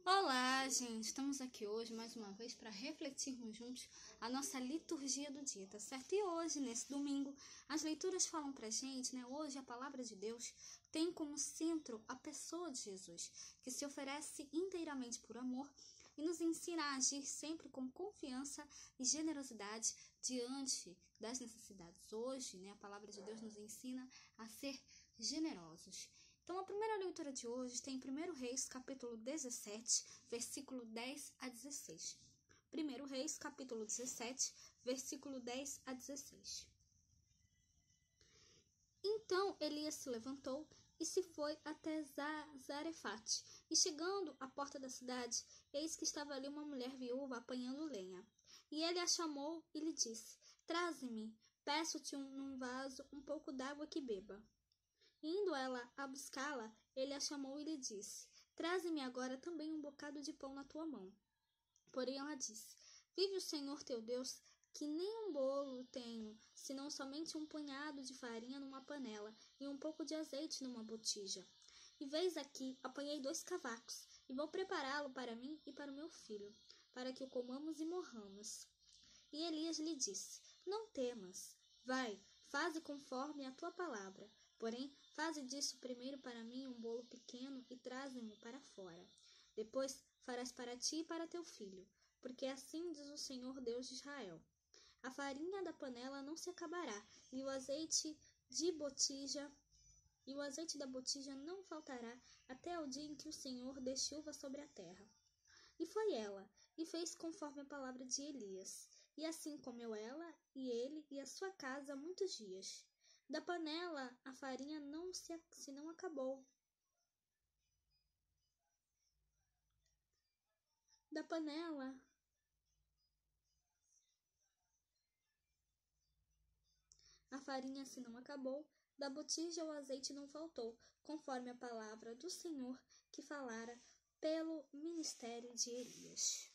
Olá, gente! Estamos aqui hoje mais uma vez para refletirmos juntos a nossa liturgia do dia, tá certo? E hoje, nesse domingo, as leituras falam pra gente, né? Hoje a palavra de Deus tem como centro a pessoa de Jesus, que se oferece inteiramente por amor e nos ensina a agir sempre com confiança e generosidade diante das necessidades. Hoje, né, a palavra de Deus nos ensina a ser generosos. Então, a primeira leitura de hoje está em 1 Reis, capítulo 17, versículo 10 a 16. 1 Reis, capítulo 17, versículo 10 a 16. Então Elias se levantou e se foi até Zarefate. E chegando à porta da cidade, eis que estava ali uma mulher viúva apanhando lenha. E ele a chamou e lhe disse: Traze-me, peço-te num vaso um pouco d'água que beba. Indo ela a buscá-la, ele a chamou e lhe disse: Traze-me agora também um bocado de pão na tua mão. Porém ela disse: Vive o Senhor teu Deus, que nem um bolo tenho, senão somente um punhado de farinha numa panela e um pouco de azeite numa botija. E veis aqui, apanhei 2 cavacos, e vou prepará-lo para mim e para o meu filho, para que o comamos e morramos. E Elias lhe disse: Não temas, vai, faze conforme a tua palavra. Porém, faze disso primeiro para mim um bolo pequeno e traze-mo para fora. Depois farás para ti e para teu filho, porque assim diz o Senhor Deus de Israel: a farinha da panela não se acabará, e o azeite da botija não faltará até o dia em que o Senhor dê chuva sobre a terra. E foi ela, e fez conforme a palavra de Elias. E assim comeu ela, e ele, e a sua casa muitos dias. Da panela a farinha se não acabou. Da panela a farinha se não acabou, da botija o azeite não faltou, conforme a palavra do Senhor que falara pelo ministério de Elias.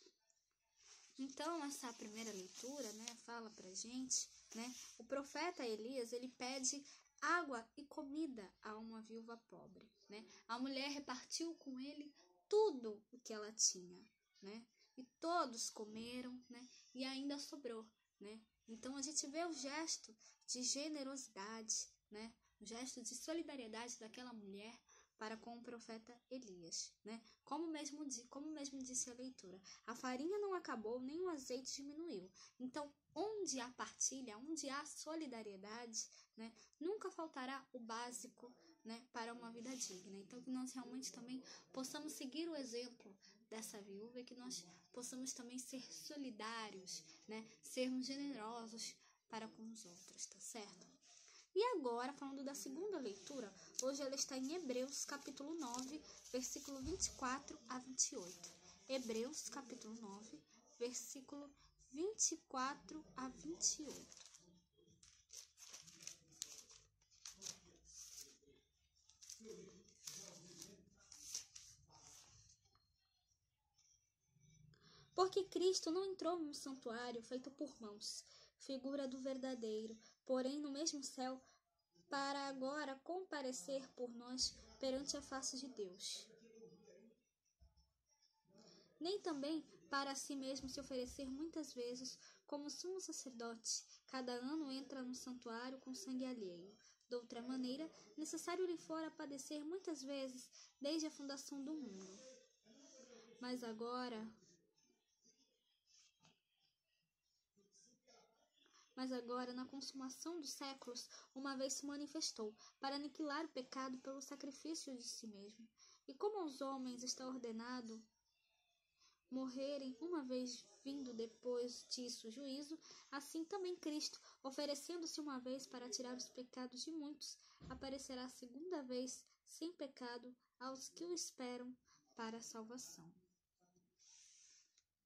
Então, essa primeira leitura, né, fala pra gente, né, o profeta Elias, ele pede água e comida a uma viúva pobre, né? A mulher repartiu com ele tudo o que ela tinha, né? E todos comeram, né? E ainda sobrou, né? Então a gente vê o gesto de generosidade, né? O gesto de solidariedade daquela mulher para com o profeta Elias, né? Como mesmo disse a leitura, a farinha não acabou, nem o azeite diminuiu. Então, onde há partilha, onde há solidariedade, né, nunca faltará o básico, né, para uma vida digna. Então, que nós realmente também possamos seguir o exemplo dessa viúva e que nós possamos também ser solidários, né, sermos generosos para com os outros, tá certo? E agora, falando da segunda leitura, hoje ela está em Hebreus, capítulo 9, versículo 24 a 28. Hebreus, capítulo 9, versículo 24 a 28. Porque Cristo não entrou num santuário feito por mãos, figura do verdadeiro, porém no mesmo céu, para agora comparecer por nós perante a face de Deus. Nem também para si mesmo se oferecer muitas vezes, como sumo sacerdote, cada ano entra no santuário com sangue alheio. De outra maneira, necessário lhe fora padecer muitas vezes desde a fundação do mundo. Mas agora, na consumação dos séculos, uma vez se manifestou, para aniquilar o pecado pelo sacrifício de si mesmo. E como aos homens está ordenado morrerem uma vez vindo depois disso o juízo, assim também Cristo, oferecendo-se uma vez para tirar os pecados de muitos, aparecerá a segunda vez sem pecado aos que o esperam para a salvação.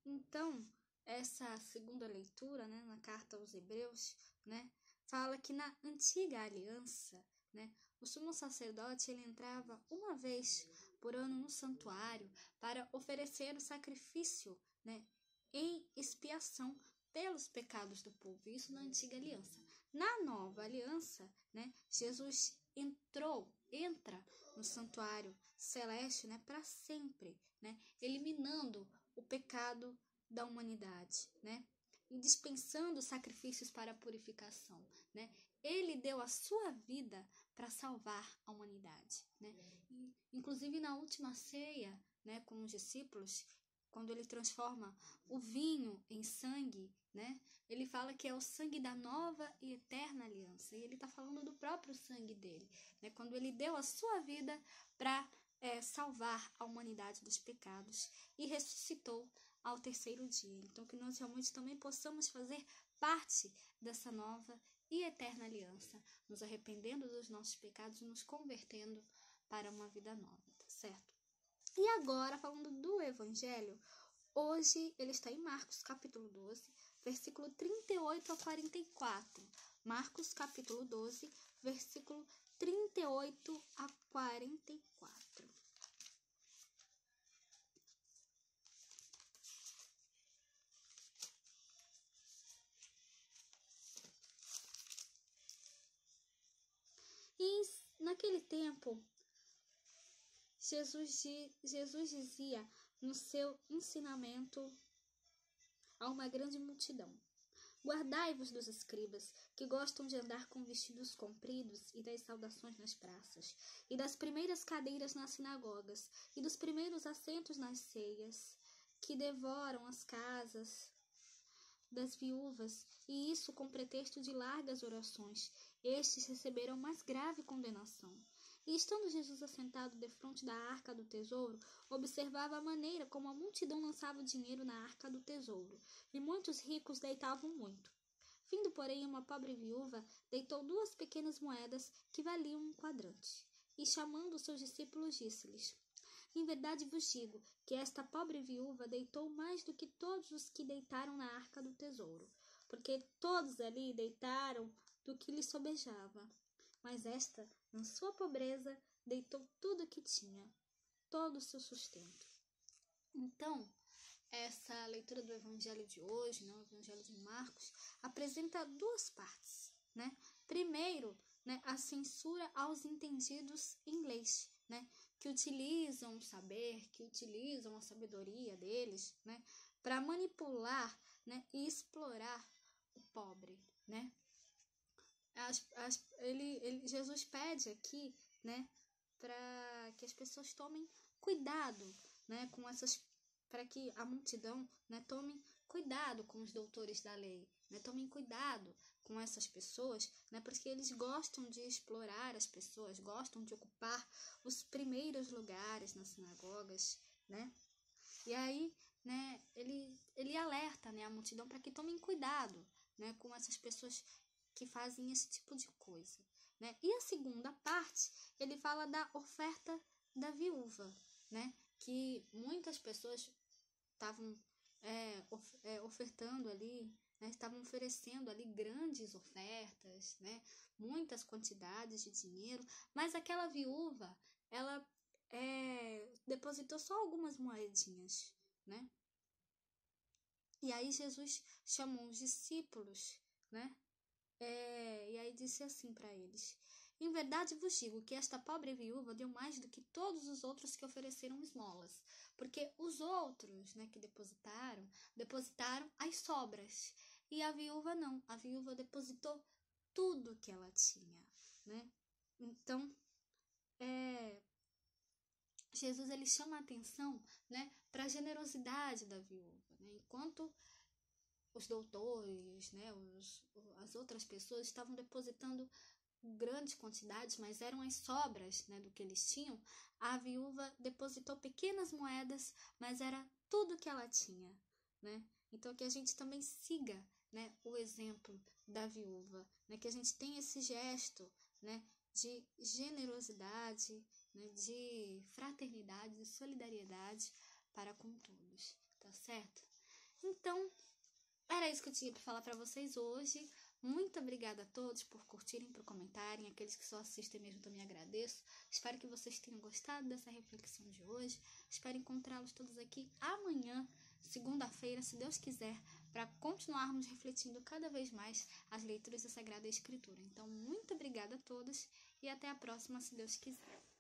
Então, essa segunda leitura, né, na carta aos Hebreus, né, fala que na antiga aliança, né, o sumo sacerdote ele entrava uma vez por ano no santuário para oferecer o sacrifício, né, em expiação pelos pecados do povo. Isso na antiga aliança. Na nova aliança, né, Jesus entrou entra no santuário celeste, né, para sempre, né, eliminando o pecado da humanidade, né, e dispensando sacrifícios para a purificação, né. Ele deu a sua vida para salvar a humanidade, né. E, inclusive na última ceia, né, com os discípulos, quando ele transforma o vinho em sangue, né, ele fala que é o sangue da nova e eterna aliança. E ele está falando do próprio sangue dele, né, quando ele deu a sua vida para salvar a humanidade dos pecados e ressuscitou ao terceiro dia. Então, que nós realmente também possamos fazer parte dessa nova e eterna aliança, nos arrependendo dos nossos pecados e nos convertendo para uma vida nova, tá certo? E agora, falando do Evangelho, hoje ele está em Marcos, capítulo 12, versículo 38 a 44. Marcos, capítulo 12, versículo 38 a 44. E naquele tempo, Jesus dizia no seu ensinamento a uma grande multidão: guardai-vos dos escribas, que gostam de andar com vestidos compridos e das saudações nas praças, e das primeiras cadeiras nas sinagogas, e dos primeiros assentos nas ceias, que devoram as casas das viúvas, e isso com pretexto de largas orações. Estes receberam mais grave condenação. E estando Jesus assentado defronte da arca do tesouro, observava a maneira como a multidão lançava o dinheiro na arca do tesouro, e muitos ricos deitavam muito. Vindo, porém, uma pobre viúva, deitou 2 pequenas moedas que valiam 1 quadrante. E chamando os seus discípulos, disse-lhes: em verdade vos digo que esta pobre viúva deitou mais do que todos os que deitaram na arca do tesouro, porque todos ali deitaram do que lhe sobejava. Mas esta, na sua pobreza, deitou tudo o que tinha, todo o seu sustento. Então, essa leitura do Evangelho de hoje, né, o Evangelho de Marcos, apresenta 2 partes, né? Primeiro, né, a censura aos entendidos em leis, né, que utilizam o saber, que utilizam a sabedoria deles, né, para manipular, né, e explorar o pobre, né? Jesus pede aqui, né, para que as pessoas tomem cuidado, né, com essas, para que a multidão, né, tome cuidado com os doutores da lei, né, tomem cuidado com essas pessoas, né, porque eles gostam de explorar as pessoas, gostam de ocupar os primeiros lugares nas sinagogas, né? E aí, né, ele alerta, né, a multidão para que tomem cuidado, né, com essas pessoas que fazem esse tipo de coisa, né? E a segunda parte, ele fala da oferta da viúva, né? Que muitas pessoas estavam ofertando ali, né? Estavam oferecendo ali grandes ofertas, né? Muitas quantidades de dinheiro, mas aquela viúva, ela depositou só algumas moedinhas, né? E aí Jesus chamou os discípulos, né? E aí disse assim para eles: em verdade vos digo que esta pobre viúva deu mais do que todos os outros que ofereceram esmolas, porque os outros, né, que depositaram as sobras, e a viúva não, a viúva depositou tudo que ela tinha, né? Então, Jesus ele chama a atenção, né, para a generosidade da viúva, né? Enquanto os doutores, né, as outras pessoas estavam depositando grandes quantidades, mas eram as sobras, né, do que eles tinham, a viúva depositou pequenas moedas, mas era tudo que ela tinha, né? Então que a gente também siga, né, o exemplo da viúva, né, que a gente tenha esse gesto, né, de generosidade, né, de fraternidade, de solidariedade para com todos, tá certo? Então, era isso que eu tinha para falar para vocês hoje. Muito obrigada a todos por curtirem, por comentarem. Aqueles que só assistem mesmo também agradeço. Espero que vocês tenham gostado dessa reflexão de hoje. Espero encontrá-los todos aqui amanhã, segunda-feira, se Deus quiser, para continuarmos refletindo cada vez mais as leituras da Sagrada Escritura. Então, muito obrigada a todos e até a próxima, se Deus quiser.